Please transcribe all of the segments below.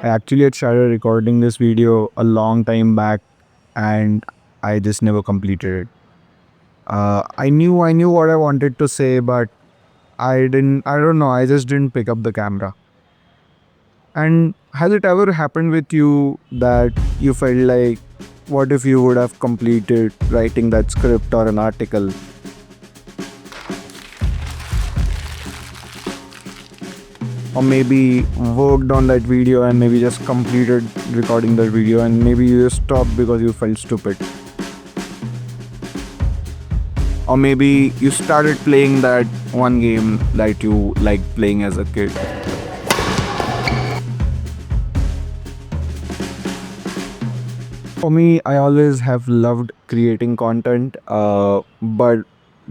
I actually had started recording this video a long time back and I just never completed it. I knew what I wanted to say, but I don't know, I just didn't pick up the camera. And has it ever happened with you that you felt like, what if you would have completed writing that script or an article? Or maybe worked on that video and maybe just completed recording that video and maybe you just stopped because you felt stupid. Or maybe you started playing that one game that you liked playing as a kid. For me, I always have loved creating content, but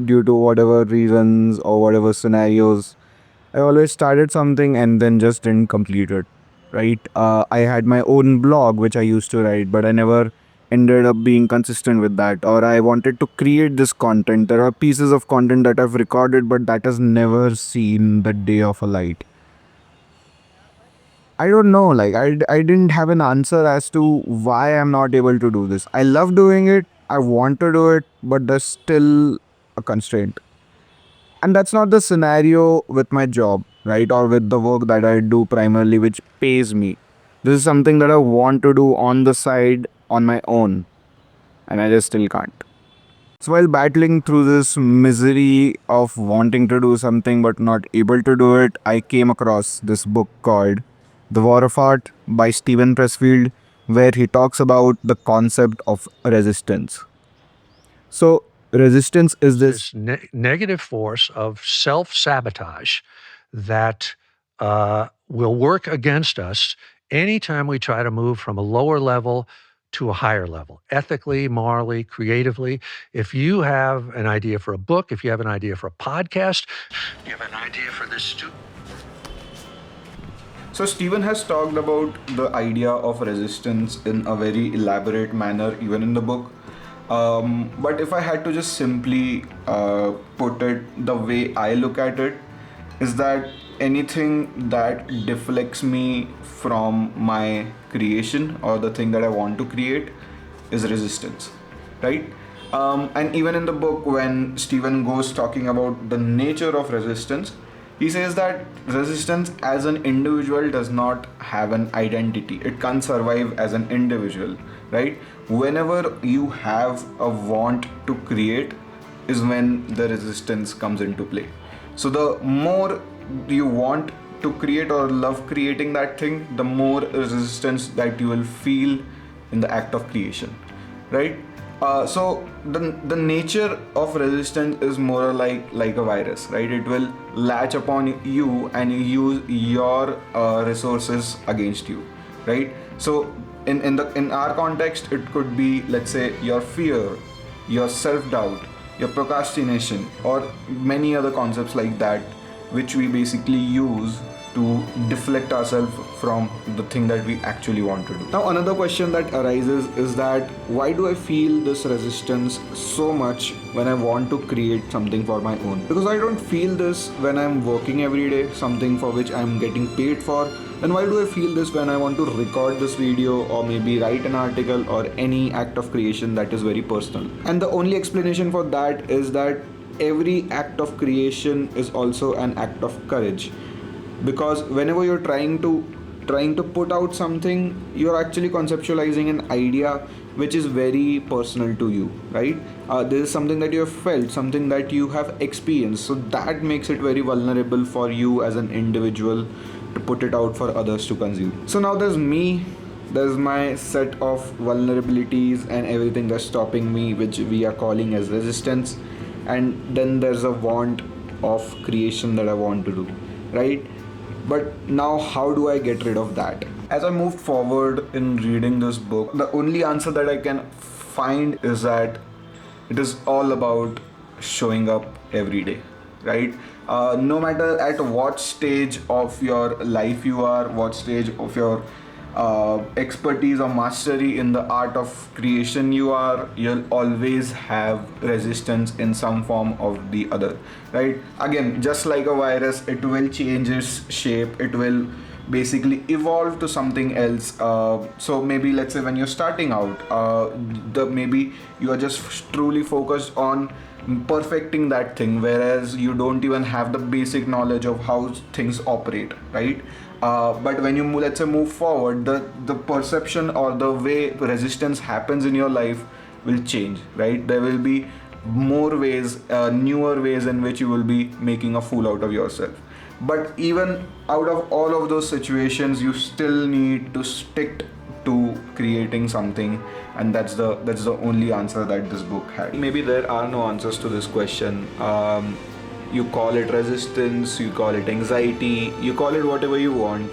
due to whatever reasons or whatever scenarios, I always started something and then just didn't complete it. Right? I had my own blog which I used to write, but I never ended up being consistent with that. Or I wanted to create this content. There are pieces of content that I've recorded, but that has never seen the day of a light. I don't know, like I didn't have an answer as to why I'm not able to do this. I love doing it, I want to do it, but there's still a constraint. And that's not the scenario with my job, right? Or with the work that I do primarily, which pays me. This is something that I want to do on the side on my own, and I just still can't. So while battling through this misery of wanting to do something but not able to do it, I came across this book called The War of Art by Stephen Pressfield, where he talks about the concept of resistance. So, resistance is this. This negative force of self sabotage that will work against us anytime we try to move from a lower level to a higher level, ethically, morally, creatively. If you have an idea for a book, if you have an idea for a podcast, you have an idea for this So, Stephen has talked about the idea of resistance in a very elaborate manner, even in the book. But if I had to just simply put it the way I look at it, is that anything that deflects me from my creation or the thing that I want to create is resistance, right? And even in the book, when Stephen goes talking about the nature of resistance, he says that resistance as an individual does not have an identity. It can't survive as an individual, right? Whenever you have a want to create, is when the resistance comes into play. So, the more you want to create or love creating that thing, the more resistance that you will feel in the act of creation, right? So the nature of resistance is more like a virus, right? It will latch upon you and use your resources against you, right? So in our context, it could be, let's say, your fear, your self doubt, your procrastination, or many other concepts like that, which we basically use to deflect ourselves from the thing that we actually want to do. Now, another question that arises is that why do I feel this resistance so much when I want to create something for my own? Because I don't feel this when I'm working every day, something for which I'm getting paid for. And why do I feel this when I want to record this video or maybe write an article or any act of creation that is very personal? And the only explanation for that is that every act of creation is also an act of courage, because whenever you're trying to put out something, you're actually conceptualizing an idea which is very personal to you, right? This is something that you have felt, something that you have experienced, so that makes it very vulnerable for you as an individual to put it out for others to consume. So now there's me, there's my set of vulnerabilities and everything that's stopping me, which we are calling as resistance, and then there's a want of creation that I want to do, right? But now, how do I get rid of that? As I moved forward in reading this book, the only answer that I can find is that it is all about showing up every day, right? No matter at what stage of your life you are, what stage of your expertise or mastery in the art of creation you are, you'll always have resistance in some form of the other, right? Again, just like a virus, it will change its shape, it will basically evolve to something else. So maybe let's say when you're starting out, the maybe you are just truly focused on perfecting that thing, whereas you don't even have the basic knowledge of how things operate, right? But when you let's say move forward, the perception or the way resistance happens in your life will change, right? There will be more ways, newer ways in which you will be making a fool out of yourself. But even out of all of those situations, you still need to stick to creating something, and that's the only answer that this book had. Maybe there are no answers to this question. You call it resistance, you call it anxiety, you call it whatever you want,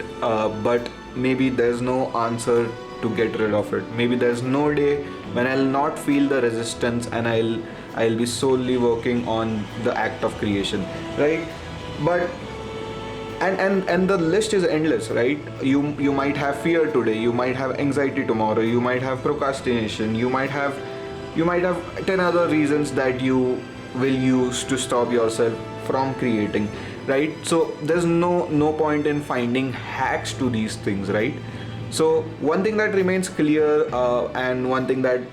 but maybe there's no answer to get rid of it. Maybe there's no day when I'll not feel the resistance and I'll be solely working on the act of creation, right? But and the list is endless, right? You might have fear today, you might have anxiety tomorrow, you might have procrastination, you might have 10 other reasons that you will use to stop yourself from creating, right? So there's no point in finding hacks to these things, right? So one thing that remains clear, and one thing that's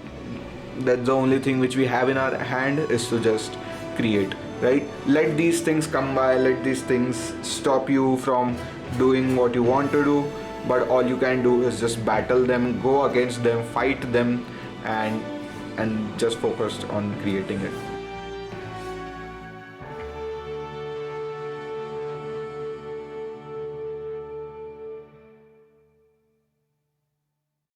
the only thing which we have in our hand, is to just create, right? Let these things come by, let these things stop you from doing what you want to do, but all you can do is just battle them, go against them, fight them, and just focus on creating it.